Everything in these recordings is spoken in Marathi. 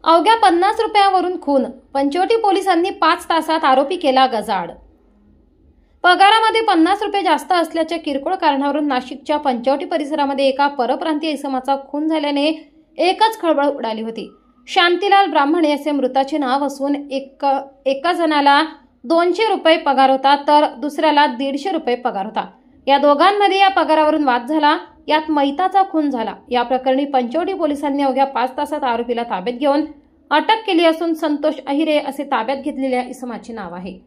अवघ्या 50 रुपयावरून खून. पंचवटी पोलिसांनी 5 तासात आरोपी केला गजाआड. पगारामध्ये 50 रुपये जास्त असल्याच्या किरकोळ कारणावरून नाशिकच्या पंचवटी परिसरामध्ये एका परप्रांतीय इसमाचा खून झाल्याने एकच खळबळ उडाली होती. शांतीलाल ब्राह्मणे असे मृताचे नाव असून एका जणाला 200 रुपये पगार होता तर दुसऱ्याला 150 रुपये पगार होता. या दोघांमध्ये या पगारावरून वाद झाला. यात मैताचा खून झाला. या प्रकरणी पंचवटी पोलिसांनी अवघ्या 5 तासात आरोपीला ताब्यात घेऊन अटक केली असून संतोष अहिरे असे ताब्यात घेतलेल्या इसमाचे नाव आहे.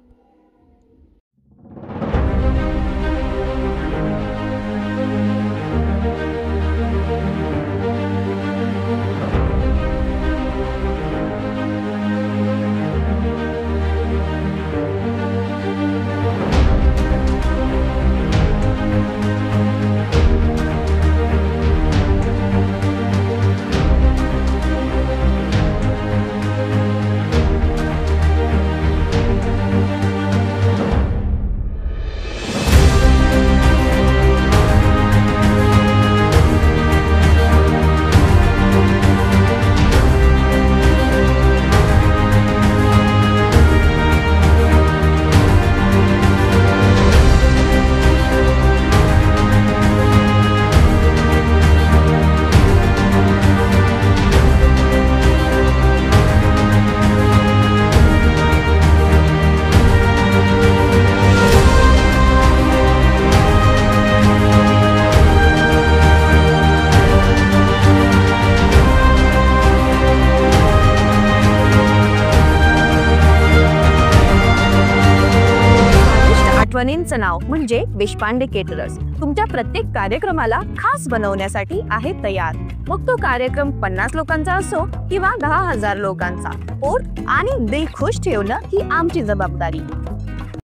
आठवणींचं नाव म्हणजे देशपांडे केटरर्स तुमच्या प्रत्येक कार्यक्रमाला खास बनवण्यासाठी आहे तयार. मग तो कार्यक्रम 50 लोकांचा असो किंवा 10,000 लोकांचा, पोट आणि दिल खुश ठेवणं ही आमची जबाबदारी.